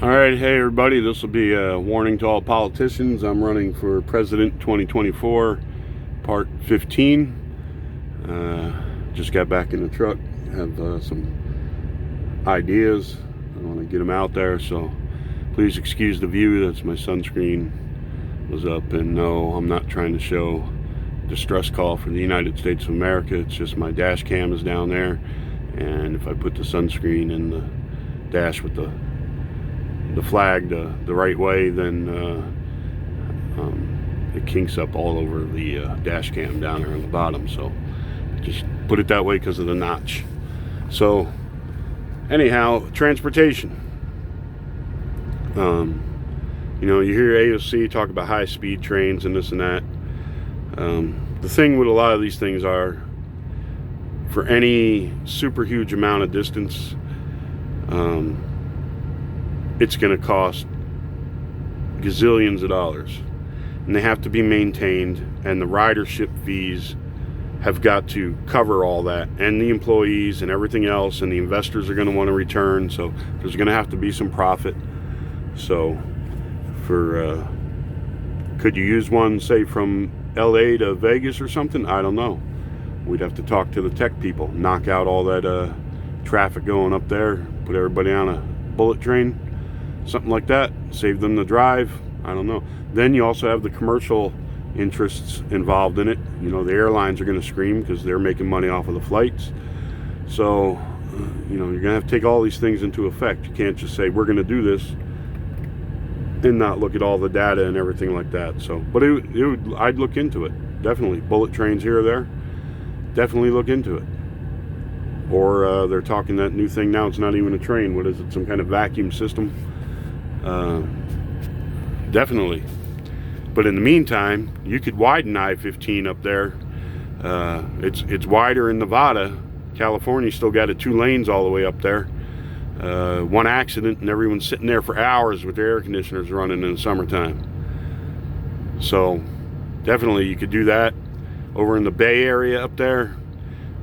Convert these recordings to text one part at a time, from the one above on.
All right, hey everybody, this will be a warning to all politicians. I'm running for president 2024, part 15. Just got back in the truck, have some ideas. I want to get them out there, so please excuse the view. That's my sunscreen was up, and no, I'm not trying to show distress call for the United States of America. It's just my dash cam is down there, and if I put the sunscreen in the dash with the flag the right way, then it kinks up all over the dash cam down there on the bottom. So just put it that way because of the notch. So anyhow, transportation. You hear AOC talk about high-speed trains and this and that. The thing with a lot of these things are, for any super huge amount of distance, it's going to cost gazillions of dollars, and they have to be maintained, and the ridership fees have got to cover all that, and the employees and everything else, and the investors are going to want to return, so there's going to have to be some profit. So could you use one, say, from LA to Vegas or something? I don't know. We'd have to talk to the tech people, knock out all that traffic going up there, put everybody on a bullet train, something like that, save them the drive. I don't know. Then you also have the commercial interests involved in it. The airlines are going to scream because they're making money off of the flights. So you're going to have to take all these things into effect. You can't just say we're going to do this and not look at all the data and everything like that. So, but I'd look into it, definitely. Bullet trains here or there, definitely look into it. Or they're talking that new thing now. It's not even a train. What is it? Some kind of vacuum system. Definitely. But in the meantime, you could widen I-15 up there. It's wider in Nevada. California still got it 2 lanes all the way up there. One accident and everyone's sitting there for hours with their air conditioners running in the summertime. So definitely you could do that. Over in the Bay Area up there,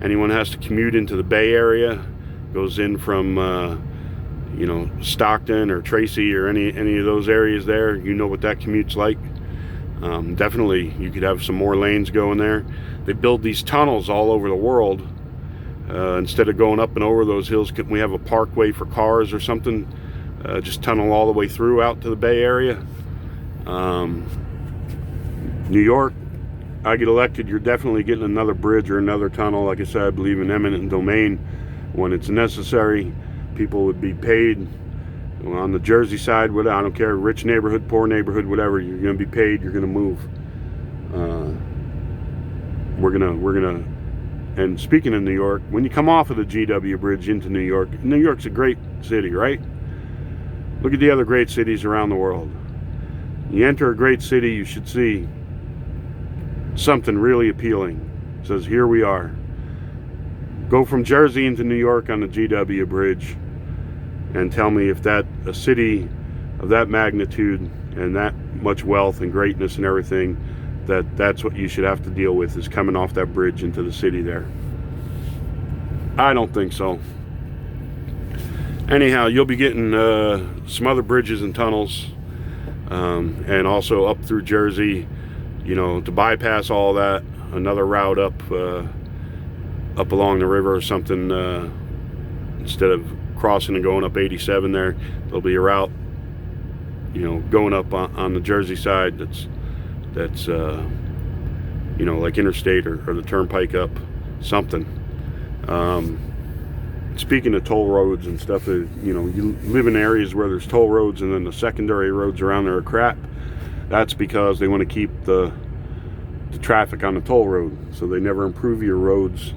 anyone has to commute into the Bay Area, goes in from Stockton or Tracy or any of those areas there, what that commute's like. Definitely you could have some more lanes going there. They build these tunnels all over the world. Instead of going up and over those hills, can we have a parkway for cars or something? Just tunnel all the way through out to the Bay Area. New York, I get elected, you're definitely getting another bridge or another tunnel. Like I said, I believe in eminent domain when it's necessary. People would be paid. On the Jersey side, I don't care, rich neighborhood, poor neighborhood, whatever, you're going to be paid, you're going to move. We're gonna and speaking of New York, when you come off of the GW Bridge into New York's a great city, right? Look at the other great cities around the world. You enter a great city, you should see something really appealing. It says, here we are. Go from Jersey into New York on the GW Bridge and tell me if a city of that magnitude and that much wealth and greatness and everything, that's what you should have to deal with, is coming off that bridge into the city there. I don't think so. Anyhow, you'll be getting some other bridges and tunnels, and also up through Jersey, to bypass all that, another route up along the river or something. Instead of crossing and going up 87 there, there'll be a route, going up on the Jersey side that's like interstate or the turnpike up, something. Speaking of toll roads and stuff, you live in areas where there's toll roads and then the secondary roads around there are crap. That's because they want to keep the traffic on the toll road, so they never improve your roads,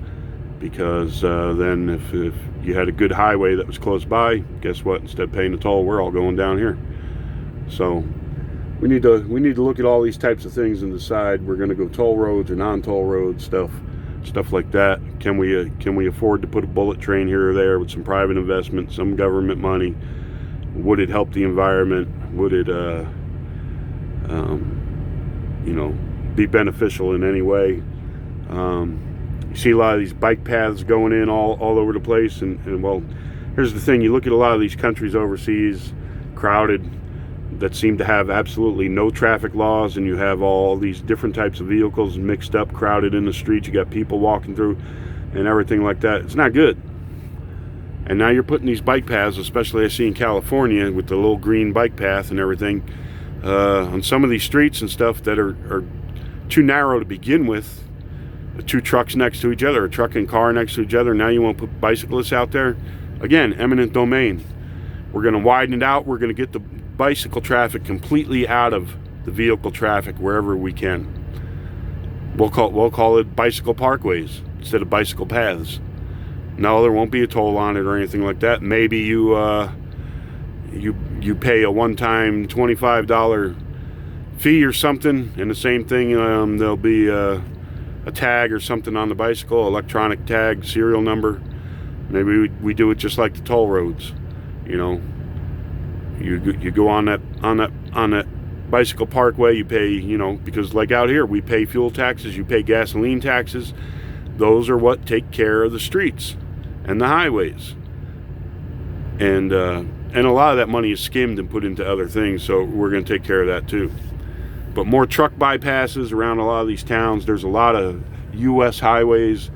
because then if you had a good highway that was close by, guess what? Instead of paying the toll, we're all going down here. So we need to look at all these types of things and decide we're going to go toll roads or non-toll roads, stuff like that. Can we afford to put a bullet train here or there with some private investment, some government money? Would it help the environment? Would it be beneficial in any way? You see a lot of these bike paths going in all over the place, and well, here's the thing: you look at a lot of these countries overseas, crowded, that seem to have absolutely no traffic laws, and you have all these different types of vehicles mixed up, crowded in the streets. You got people walking through and everything like that. It's not good. And now you're putting these bike paths, especially I see in California with the little green bike path and everything, on some of these streets and stuff that are too narrow to begin with. Two trucks next to each other, a truck and car next to each other. Now you want to put bicyclists out there. Again, eminent domain. We're going to widen it out. We're going to get the bicycle traffic completely out of the vehicle traffic wherever we can. We'll call it bicycle parkways instead of bicycle paths. No, there won't be a toll on it or anything like that. Maybe you pay a one-time $25 fee or something, and the same thing. There'll be a tag or something on the bicycle, electronic tag, serial number. Maybe we do it just like the toll roads. You know, you go on that bicycle parkway. You pay, you know, because like out here we pay fuel taxes, you pay gasoline taxes. Those are what take care of the streets and the highways. And a lot of that money is skimmed and put into other things. So we're going to take care of that too. But more truck bypasses around a lot of these towns. There's a lot of U.S. highways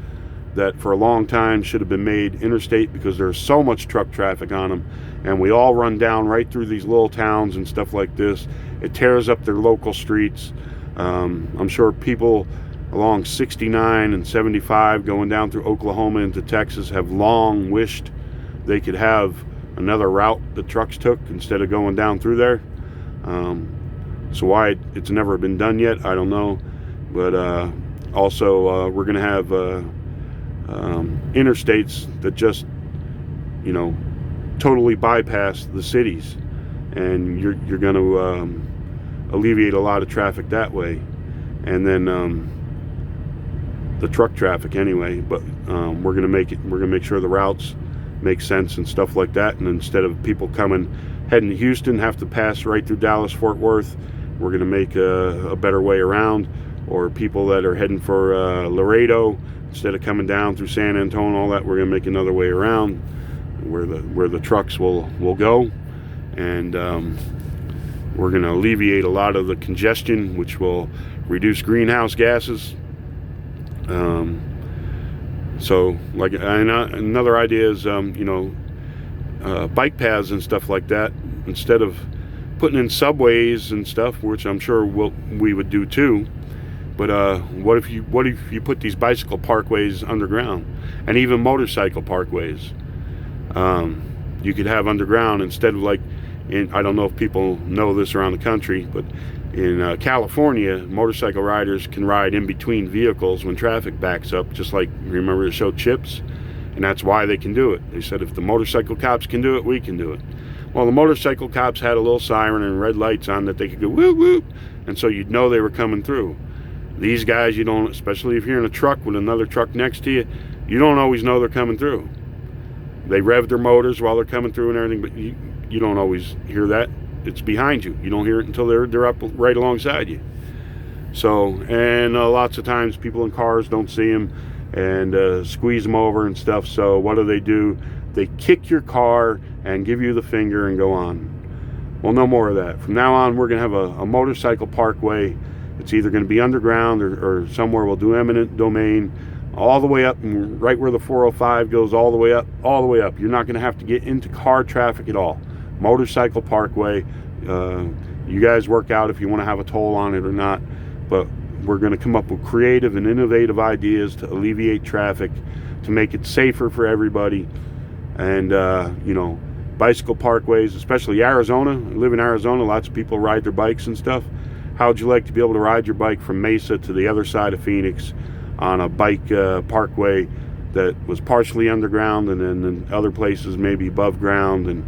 that for a long time should have been made interstate because there's so much truck traffic on them, and we all run down right through these little towns and stuff like this. It tears up their local streets. I'm sure people along 69 and 75 going down through Oklahoma into Texas have long wished they could have another route the trucks took instead of going down through there. So why it's never been done yet, I don't know. But also we're going to have interstates that just, you know, totally bypass the cities, and you're going to alleviate a lot of traffic that way. And then the truck traffic anyway. But we're going to make sure the routes make sense and stuff like that. And instead of people heading to Houston, have to pass right through Dallas, Fort Worth, we're going to make a better way around. Or people that are heading for Laredo, instead of coming down through San Antonio, all that, we're going to make another way around where the trucks will go. And we're going to alleviate a lot of the congestion, which will reduce greenhouse gases. So like another idea is bike paths and stuff like that, instead of putting in subways and stuff, which I'm sure we would do too. But what if you put these bicycle parkways underground, and even motorcycle parkways? You could have underground instead of like I don't know if people know this around the country, but in California, motorcycle riders can ride in between vehicles when traffic backs up, just like, remember the show Chips? And that's why they can do it. They said if the motorcycle cops can do it, we can do it. Well, the motorcycle cops had a little siren and red lights on that they could go whoop whoop, and so you'd know they were coming through. These guys, you don't, especially if you're in a truck with another truck next to you, you don't always know they're coming through. They rev their motors while they're coming through and everything, but you don't always hear that. It's behind you. You don't hear it until they're up right alongside you. So, and lots of times people in cars don't see them and squeeze them over and stuff. So what do? They kick your car and give you the finger and go on. Well, no more of that. From now on, we're going to have a motorcycle parkway. It's either going to be underground or somewhere we'll do eminent domain, all the way up, and right where the 405 goes, all the way up. You're not going to have to get into car traffic at all. Motorcycle parkway. You guys work out if you want to have a toll on it or not, but we're going to come up with creative and innovative ideas to alleviate traffic, to make it safer for everybody. And bicycle parkways, especially Arizona. I live in Arizona. Lots of people ride their bikes and stuff. How would you like to be able to ride your bike from Mesa to the other side of Phoenix on a bike parkway that was partially underground, and then in other places maybe above ground, and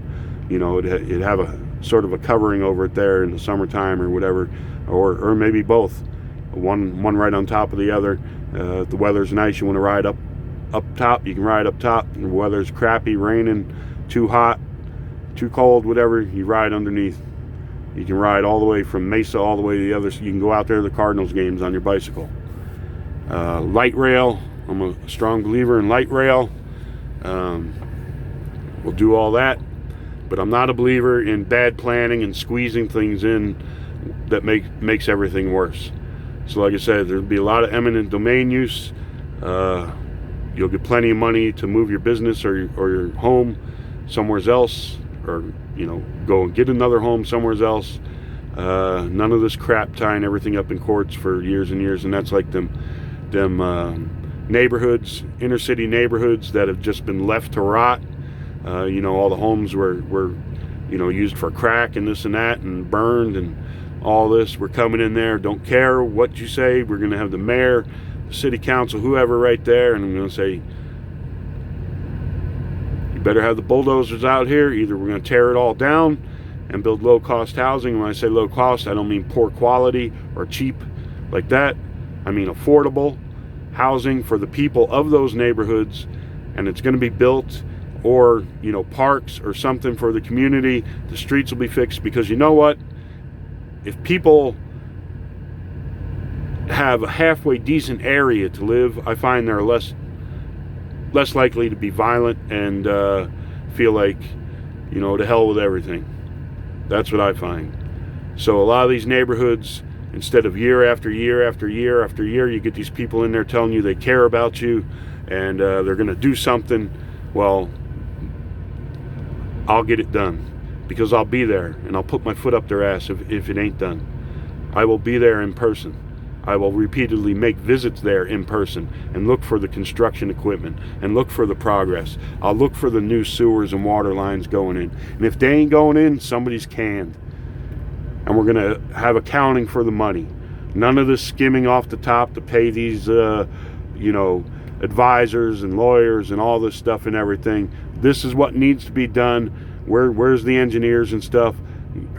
it'd have a sort of a covering over it there in the summertime or whatever, or maybe both, one right on top of the other. If the weather's nice, you want to ride up top, you can ride up top. If the weather's crappy, raining, too hot, too cold, whatever, you ride underneath. You can ride all the way from Mesa all the way to the other. You can go out there to the Cardinals games on your bicycle. Light rail. I'm a strong believer in light rail. We'll do all that. But I'm not a believer in bad planning and squeezing things in that makes everything worse. So like I said, there'll be a lot of eminent domain use. You'll get plenty of money to move your business or your home somewhere else, or go and get another home somewhere else. None of this crap tying everything up in courts for years and years. And that's like them neighborhoods, inner city neighborhoods that have just been left to rot. All the homes were used for crack and this and that and burned and all this. We're coming in there, don't care what you say. We're going to have the mayor, the city council, whoever right there, and I'm going to say, you better have the bulldozers out here. Either we're going to tear it all down and build low-cost housing. When I say low cost, I don't mean poor quality or cheap like that. I mean affordable housing for the people of those neighborhoods, and it's going to be built, or parks or something for the community. The streets will be fixed, because you know what? If people have a halfway decent area to live, I find they're less likely to be violent and feel like, to hell with everything. That's what I find. So a lot of these neighborhoods, instead of year after year after year after year, you get these people in there telling you they care about you and they're going to do something. Well, I'll get it done, because I'll be there and I'll put my foot up their ass if it ain't done. I will be there in person. I will repeatedly make visits there in person and look for the construction equipment and look for the progress. I'll look for the new sewers and water lines going in. And if they ain't going in, somebody's canned. And we're going to have accounting for the money. None of this skimming off the top to pay these, advisors and lawyers and all this stuff and everything. This is what needs to be done. Where's the engineers and stuff?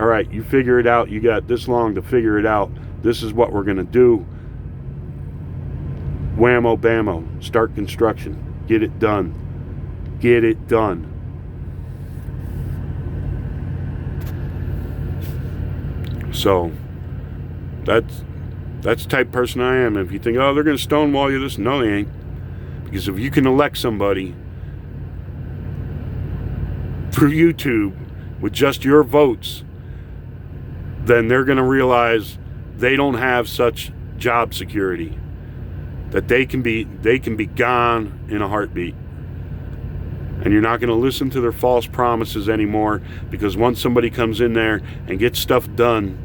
All right, you figure it out. You got this long to figure it out. This is what we're going to do. Whammo bammo. Start construction. Get it done. Get it done. So that's the type of person I am. If you think, oh, they're going to stonewall you this, no, they ain't. Because if you can elect somebody through YouTube with just your votes, then they're going to realize they don't have such job security, that they can be gone in a heartbeat. And you're not going to listen to their false promises anymore, because once somebody comes in there and gets stuff done,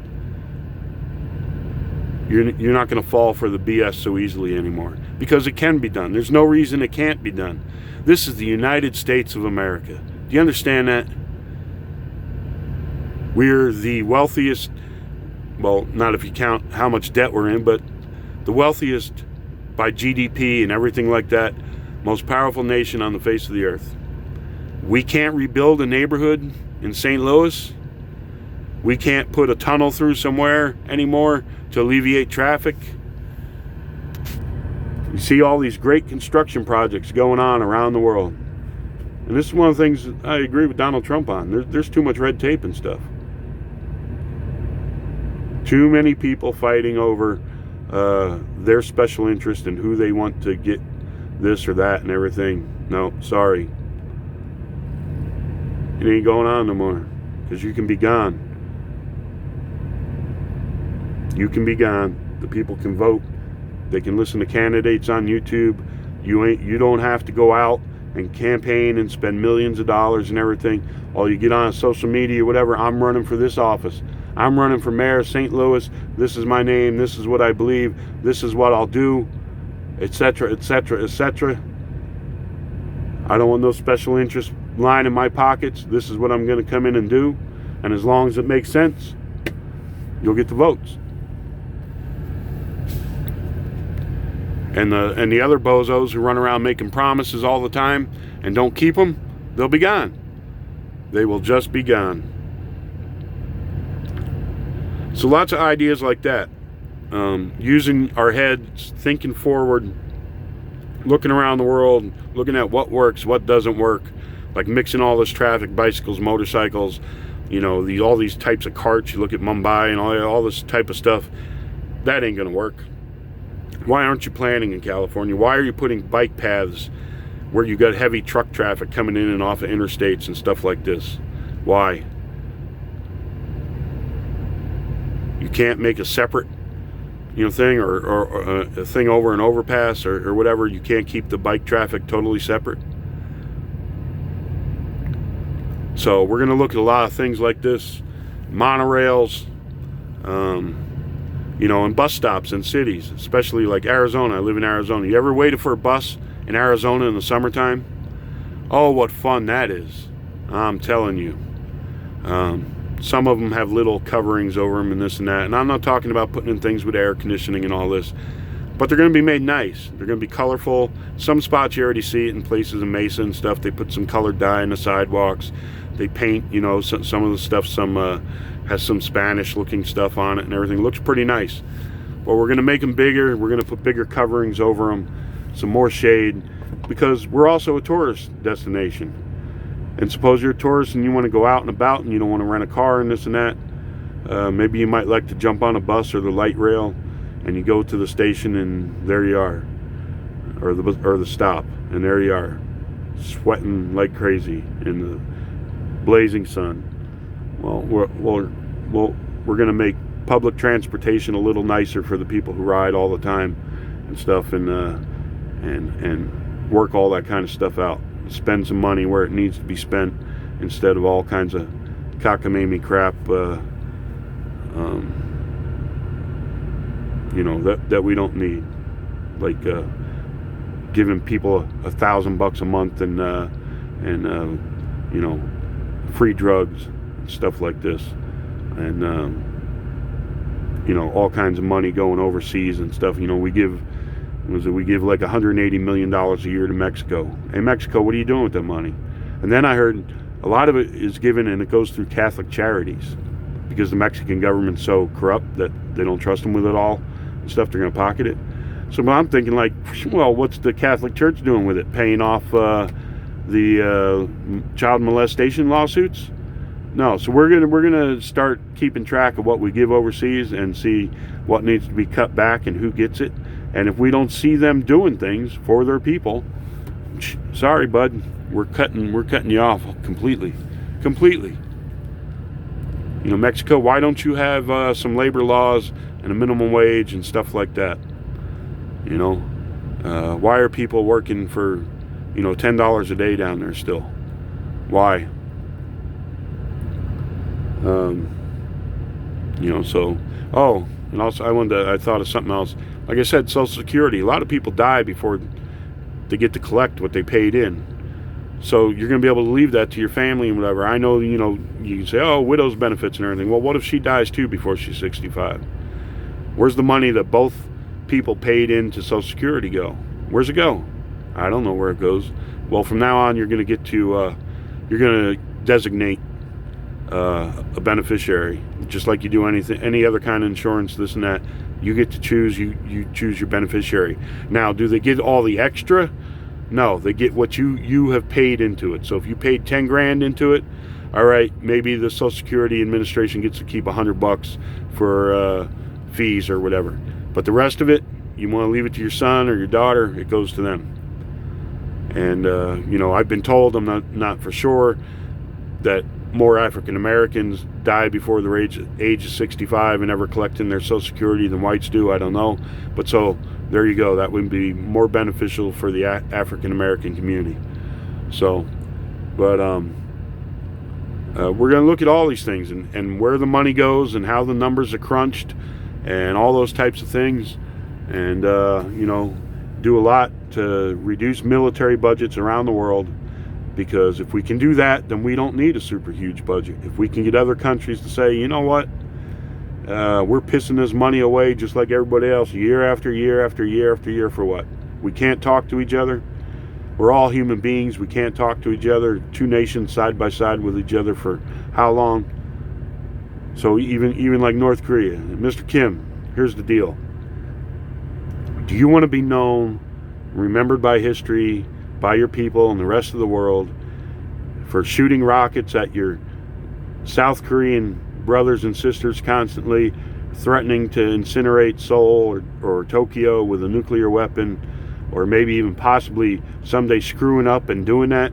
you're not going to fall for the BS so easily anymore, because it can be done. There's no reason it can't be done. This is the United States of America. Do you understand that? We're the wealthiest, well, not if you count how much debt we're in, but the wealthiest by GDP and everything like that, most powerful nation on the face of the earth. We can't rebuild a neighborhood in St. Louis. We can't put a tunnel through somewhere anymore to alleviate traffic. You see all these great construction projects going on around the world. And this is one of the things I agree with Donald Trump on. There's too much red tape and stuff. Too many people fighting over their special interest and who they want to get this or that and everything. No, sorry. It ain't going on no more, because you can be gone. You can be gone. The people can vote. They can listen to candidates on YouTube. You don't have to go out and campaign and spend millions of dollars and everything. All you get on social media, whatever, I'm running for this office. I'm running for mayor of St. Louis. This is my name. This is what I believe. This is what I'll do, etc., etc., etc. I don't want no special interest line in my pockets. This is what I'm going to come in and do. And as long as it makes sense, you'll get the votes. And the other bozos who run around making promises all the time and don't keep them, they'll be gone. They will just be gone. So lots of ideas like that. Using our heads, thinking forward, looking around the world, looking at what works, what doesn't work, like mixing all this traffic, bicycles, motorcycles, all these types of carts. You look at Mumbai and all this type of stuff. That ain't gonna work. Why aren't you planning in California? Why are you putting bike paths where you got heavy truck traffic coming in and off of interstates and stuff like this? Why? You can't make a separate, thing or a thing over an overpass or whatever. You can't keep the bike traffic totally separate. So we're going to look at a lot of things like this, monorails, and bus stops in cities, especially like Arizona. I live in Arizona. You ever waited for a bus in Arizona in the summertime? Oh, what fun that is. I'm telling you. Some of them have little coverings over them and this and that. And I'm not talking about putting in things with air conditioning and all this. But they're going to be made nice. They're going to be colorful. Some spots you already see it in places in Mesa and stuff. They put some colored dye in the sidewalks. They paint, some of the stuff, has some Spanish looking stuff on it and everything. It looks pretty nice. But we're going to make them bigger. We're going to put bigger coverings over them. Some more shade. Because we're also a tourist destination. And suppose you're a tourist and you want to go out and about and you don't want to rent a car and this and that. Maybe you might like to jump on a bus or the light rail and you go to the station and there you are. Or the stop. And there you are. Sweating like crazy in the blazing sun. Well, we're going to make public transportation a little nicer for the people who ride all the time and stuff, and work all that kind of stuff out. Spend some money where it needs to be spent instead of all kinds of cockamamie crap, that we don't need, like giving people $1,000 a month and free drugs and stuff like this, and all kinds of money going overseas and stuff. We give like $180 million a year to Mexico. Hey, Mexico, what are you doing with that money? And then I heard a lot of it is given and it goes through Catholic charities because the Mexican government's so corrupt that they don't trust them with it all and stuff. They're going to pocket it. So I'm thinking, like, well, what's the Catholic Church doing with it? Paying off the child molestation lawsuits? No. So we're gonna start keeping track of what we give overseas and see what needs to be cut back and who gets it. And if we don't see them doing things for their people, sorry, bud, we're cutting you off completely. Mexico, why don't you have some labor laws and a minimum wage and stuff like that? Why are people working for $10 a day down there still? Why? And also I thought of something else. Like I said, Social Security. A lot of people die before they get to collect what they paid in. So you're going to be able to leave that to your family and whatever. I know, you can say, oh, widow's benefits and everything. Well, what if she dies too before she's 65? Where's the money that both people paid into Social Security go? Where's it go? I don't know where it goes. Well, from now on, you're going to get to, you're going to designate a beneficiary, just like you do any other kind of insurance, this and that. You get to choose. You choose your beneficiary. Now, do they get all the extra? No, they get what you have paid into it. So if you paid 10 grand into it, all right, maybe the Social Security Administration gets to keep $100 for fees or whatever. But the rest of it, you want to leave it to your son or your daughter, it goes to them. And I've been told, I'm not for sure, that more African Americans die before the age of 65 and ever collecting their Social Security than whites do. I don't know, but so there you go. That would be more beneficial for the African American community. So, but we're going to look at all these things and where the money goes and how the numbers are crunched and all those types of things, and do a lot to reduce military budgets around the world. Because if we can do that, then we don't need a super huge budget. If we can get other countries to say, you know what, we're pissing this money away just like everybody else, year after year after year after year, for what? We can't talk to each other. We're all human beings. We can't talk to each other. Two nations side by side with each other for how long? So even like North Korea. Mr. Kim, here's the deal. Do you want to be known, remembered by history, by your people and the rest of the world for shooting rockets at your South Korean brothers and sisters constantly, threatening to incinerate Seoul or Tokyo with a nuclear weapon, or maybe even possibly someday screwing up and doing that?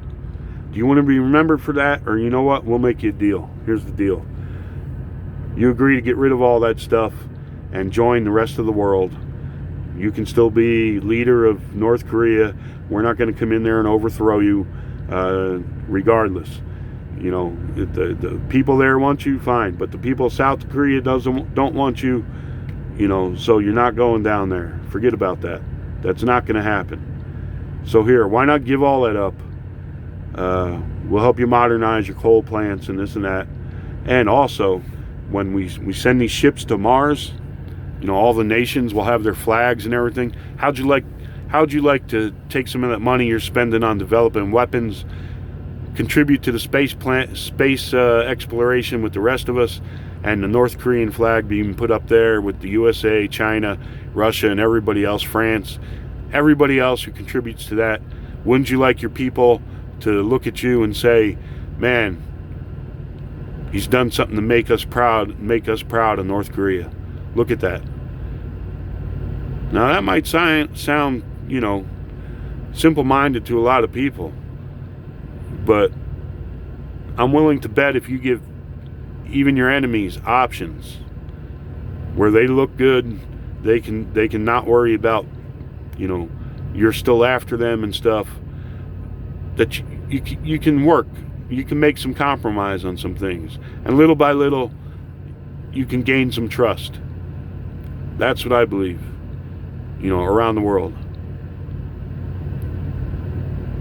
Do Do you want to be remembered for that? Or you know what? We'll make you a deal. Here's the deal. You agree to get rid of all that stuff and join the rest of the world. You can still be leader of North Korea. We're not going to come in there and overthrow you regardless. You know, the people there want you, fine. But the people of South Korea don't want you, you know, so you're not going down there. Forget about that. That's not going to happen. So here, why not give all that up? We'll help you modernize your coal plants and this and that. And also, when we send these ships to Mars, you know, all the nations will have their flags and everything. How'd you like to take some of that money you're spending on developing weapons, contribute to the space exploration with the rest of us, and the North Korean flag being put up there with the USA, China, Russia, and everybody else, France, everybody else who contributes to that? Wouldn't you like your people to look at you and say, man, he's done something to make us proud of North Korea? Look at that. Now that might sound, you know, simple-minded to a lot of people, but I'm willing to bet if you give even your enemies options where they look good, they can not worry about, you know, you're still after them and stuff, that you can work. You can make some compromise on some things, and little by little you can gain some trust. That's what I believe, you know, around the world.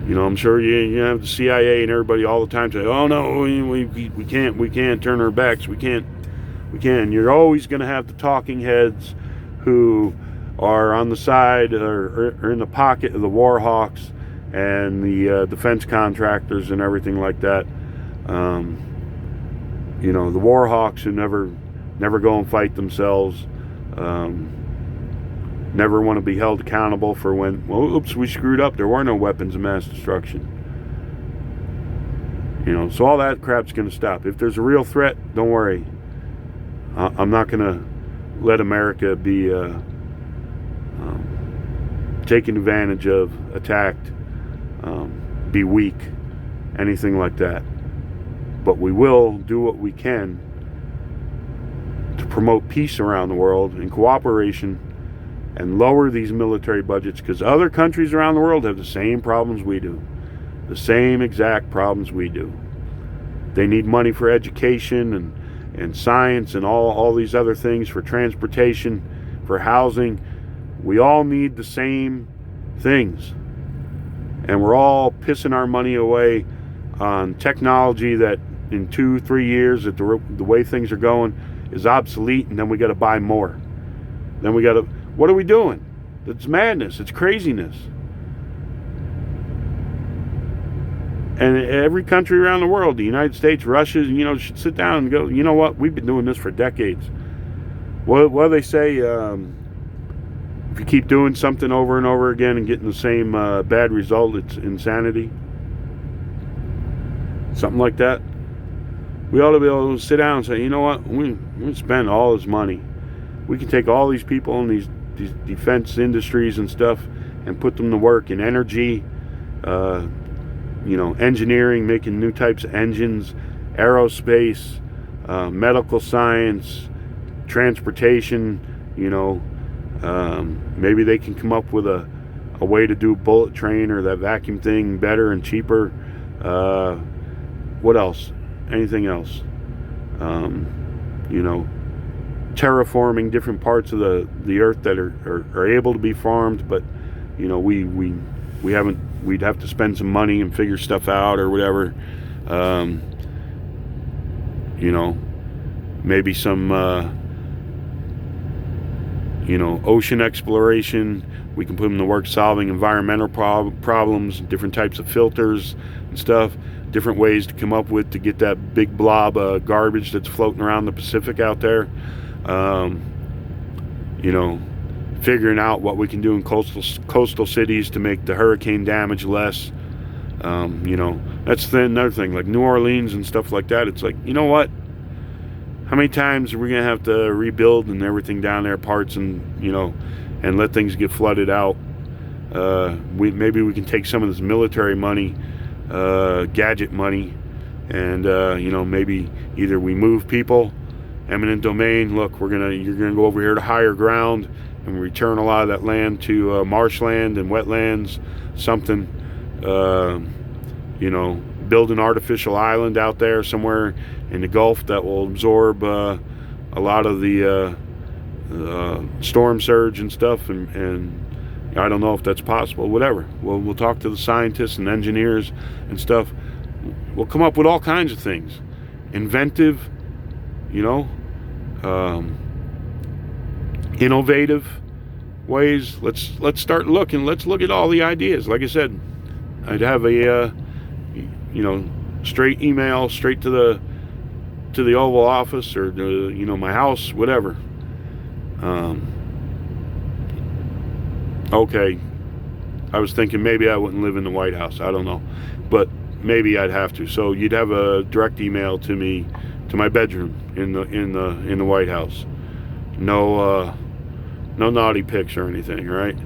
You know, I'm sure you have the CIA and everybody all the time say, oh no, we can't turn our backs, we can. You're always going to have the talking heads who are on the side or in the pocket of the war hawks and the defense contractors and everything like that. You know, the war hawks who never go and fight themselves, never want to be held accountable for when, well, oops, we screwed up, there were no weapons of mass destruction. You know, so all that crap's going to stop. If there's a real threat, don't worry. I'm not going to let America be taken advantage of, attacked, be weak, anything like that. But we will do what we can to promote peace around the world and cooperation and lower these military budgets, because other countries around the world have the same problems we do. The same exact problems we do. They need money for education and science and all these other things, for transportation, for housing. We all need the same things. And we're all pissing our money away on technology that in 2-3 years, that the way things are going, is obsolete, and then we got to buy more. Then we got to, what are we doing? It's madness. It's craziness. And every country around the world, the United States, Russia, you know, should sit down and go, you know what? We've been doing this for decades. What do they say? If you keep doing something over and over again and getting the same bad result, it's insanity. Something like that. We ought to be able to sit down and say, you know what? We spend all this money. We can take all these people in these defense industries and stuff and put them to work in energy, you know, engineering, making new types of engines, aerospace, medical science, transportation, you know. Maybe they can come up with a way to do bullet train or that vacuum thing better and cheaper. What else? Anything else? You know, terraforming different parts of the earth that are able to be farmed, but you know, we haven't. We'd have to spend some money and figure stuff out or whatever. You know, maybe some you know, ocean exploration. We can put them to work solving environmental problems, different types of filters and stuff, different ways to come up with to get that big blob of garbage that's floating around the Pacific out there. You know, figuring out what we can do in coastal cities to make the hurricane damage less. You know, that's another thing, like New Orleans and stuff like that. It's like, you know what? How many times are we going to have to rebuild and everything down there, parts, and, you know, and let things get flooded out? Maybe we can take some of this military money gadget money, and you know, maybe either we move people, eminent domain. Look, you're gonna go over here to higher ground, and return a lot of that land to marshland and wetlands, something. You know, build an artificial island out there somewhere in the Gulf that will absorb a lot of the storm surge and stuff, and I don't know if that's possible. Whatever. We'll talk to the scientists and engineers and stuff. We'll come up with all kinds of things, inventive, you know, innovative ways. Let's start looking. Let's look at all the ideas. Like I said, I'd have a you know, straight email straight to the Oval Office, or to, you know, my house, whatever. Okay, I was thinking maybe I wouldn't live in the White House. I don't know, but maybe I'd have to. So you'd have a direct email to me, to my bedroom in the White House. No naughty pics or anything, right?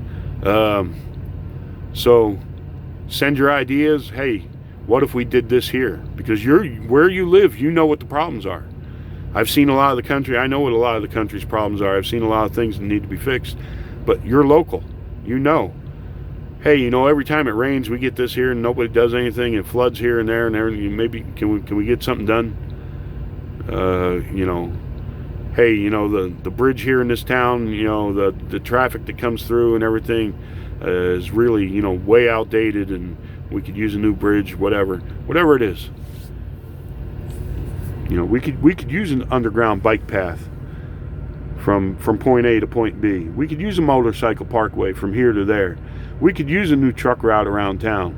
So send your ideas. Hey, what if we did this here? Because where you live, you know what the problems are. I've seen a lot of the country. I know what a lot of the country's problems are. I've seen a lot of things that need to be fixed. But you're local. You know. Hey, you know, every time it rains, we get this here and nobody does anything. It floods here and there and everything. Maybe can we get something done? You know, hey, you know, the bridge here in this town, you know, the traffic that comes through and everything is really, you know, way outdated, and we could use a new bridge, whatever it is. You know, we could use an underground bike path from point A to point B. We could use a motorcycle parkway from here to there. We could use a new truck route around town.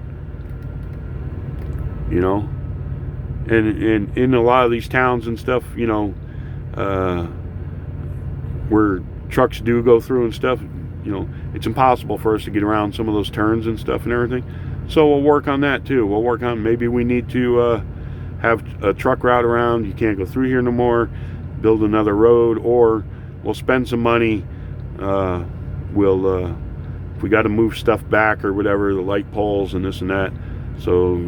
You know, and in a lot of these towns and stuff, you know, where trucks do go through and stuff, you know, it's impossible for us to get around some of those turns and stuff and everything. So we'll work on that too. We'll work on, maybe we need to have a truck route around. You can't go through here no more. Build another road, or we'll spend some money. If we got to move stuff back or whatever, the light poles and this and that. So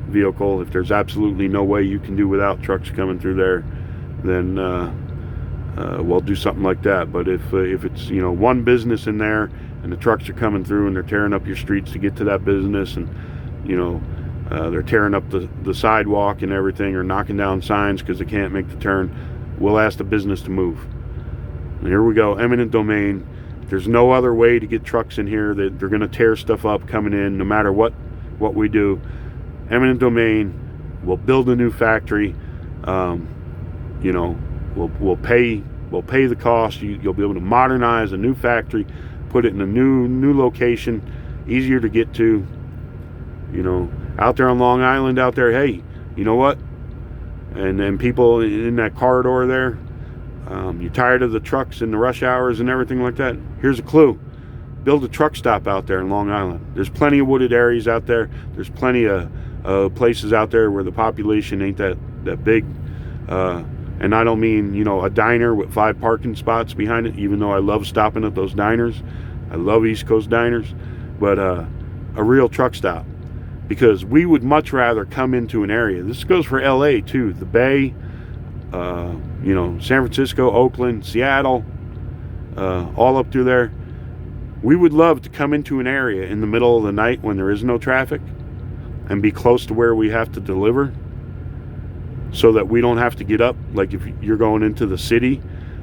vehicle, if there's absolutely no way you can do without trucks coming through there, then we'll do something like that. But if it's, you know, one business in there and the trucks are coming through and they're tearing up your streets to get to that business, and you know, they're tearing up the sidewalk and everything, or knocking down signs because they can't make the turn, we'll ask the business to move. And here we go, eminent domain. There's no other way to get trucks in here. They're going to tear stuff up coming in no matter what we do. Eminent domain. We'll build a new factory. You know, we'll pay the cost. You'll be able to modernize a new factory, put it in a new location, easier to get to. You know, out there on Long Island, out there, hey, you know what? And then people in that corridor there, you're tired of the trucks and the rush hours and everything like that. Here's a clue. Build a truck stop out there in Long Island. There's plenty of wooded areas out there. There's plenty of places out there where the population ain't that big. And I don't mean, you know, a diner with 5 parking spots behind it, even though I love stopping at those diners. I love East Coast diners. But a real truck stop. Because we would much rather come into an area. This goes for LA too. The Bay, you know, San Francisco, Oakland, Seattle, all up through there. We would love to come into an area in the middle of the night when there is no traffic and be close to where we have to deliver, so that we don't have to get up. Like if you're going into the city,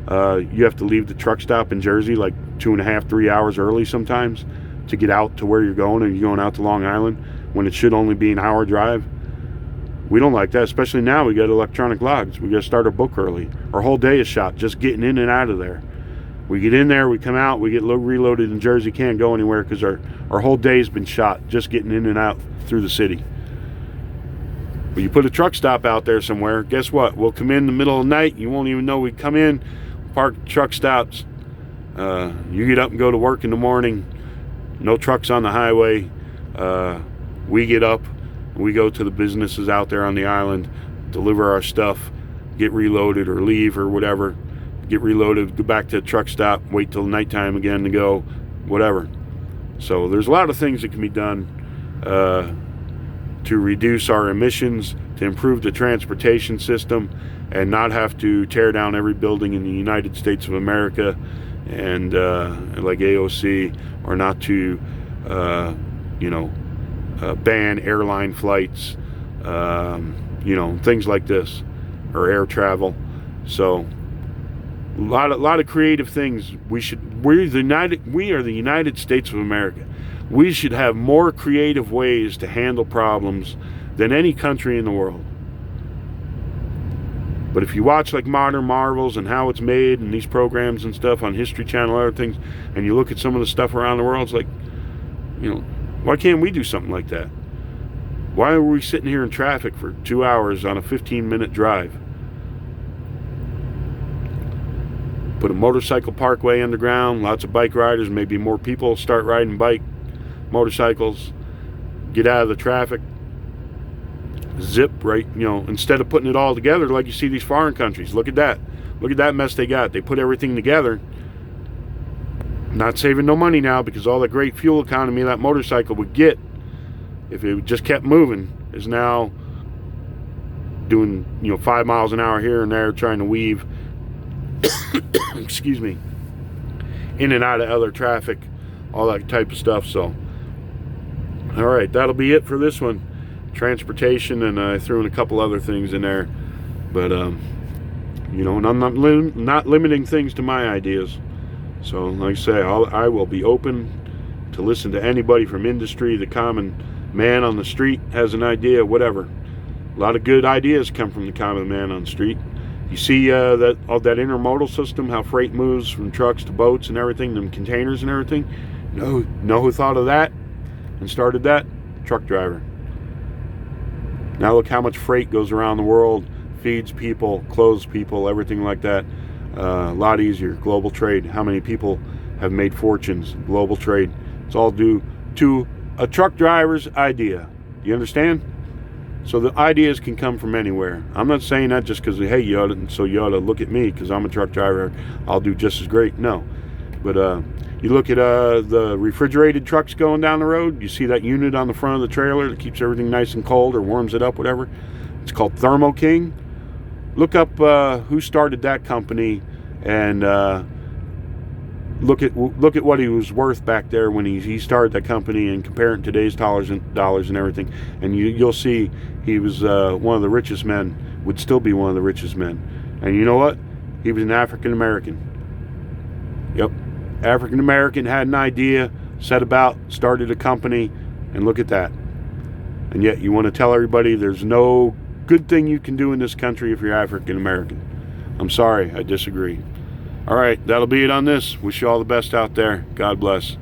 you have to leave the truck stop in Jersey like 2.5, 3 hours early sometimes to get out to where you're going, and you're going out to Long Island when it should only be an hour drive. We don't like that, especially now we got electronic logs. We got to start our book early. Our whole day is shot just getting in and out of there. We get in there, we come out, we get reloaded in Jersey, can't go anywhere because our whole day's been shot just getting in and out through the city. But you put a truck stop out there somewhere, guess what? We'll come in the middle of the night, you won't even know we come in, park truck stops. You get up and go to work in the morning, no trucks on the highway. We get up, we go to the businesses out there on the island, deliver our stuff, get reloaded or leave or whatever, get reloaded, go back to the truck stop, wait till nighttime again to go, whatever. So there's a lot of things that can be done to reduce our emissions, to improve the transportation system, and not have to tear down every building in the United States of America, and like AOC, or not to ban airline flights, things like this, or air travel. So a lot of creative things. We are the United States of America. We should have more creative ways to handle problems than any country in the world. But if you watch like Modern Marvels and how it's made and these programs and stuff on History Channel and other things, and you look at some of the stuff around the world, it's like, why can't we do something like that? Why are we sitting here in traffic for 2 hours on a 15-minute drive? Put a motorcycle parkway underground, lots of bike riders, maybe more people start riding motorcycles, get out of the traffic, zip right, instead of putting it all together like you see these foreign countries. Look at that mess they got. They put everything together, not saving no money now, because all the great fuel economy that motorcycle would get if it just kept moving is now doing 5 miles an hour here and there, trying to weave excuse me, in and out of other traffic, all that type of stuff. So all right, that'll be it for this one, transportation, and I threw in a couple other things in there, but and I'm not limiting things to my ideas. So like I say, I will be open to listen to anybody from industry. The common man on the street has an idea, whatever. A lot of good ideas come from the common man on the street. You see that intermodal system, how freight moves from trucks to boats and everything, them containers and everything. Know who thought of that and started that? Truck driver. Now look how much freight goes around the world, feeds people, clothes people, everything like that. A lot easier. Global trade. How many people have made fortunes? Global trade. It's all due to a truck driver's idea. Do you understand? So the ideas can come from anywhere. I'm not saying that just because, hey, you ought to look at me because I'm a truck driver, I'll do just as great. No. But you look at the refrigerated trucks going down the road, you see that unit on the front of the trailer that keeps everything nice and cold or warms it up, whatever. It's called Thermo King. Look up who started that company, and look at what he was worth back there when he started that company, and compare it to today's dollars and everything, and you'll see he was one of the richest men, would still be one of the richest men. And you know what? He was an African American. Yep, African American, had an idea, set about, started a company, and look at that. And yet you want to tell everybody there's no good thing you can do in this country if you're African American. I'm sorry, I disagree. All right, that'll be it on this. Wish you all the best out there. God bless.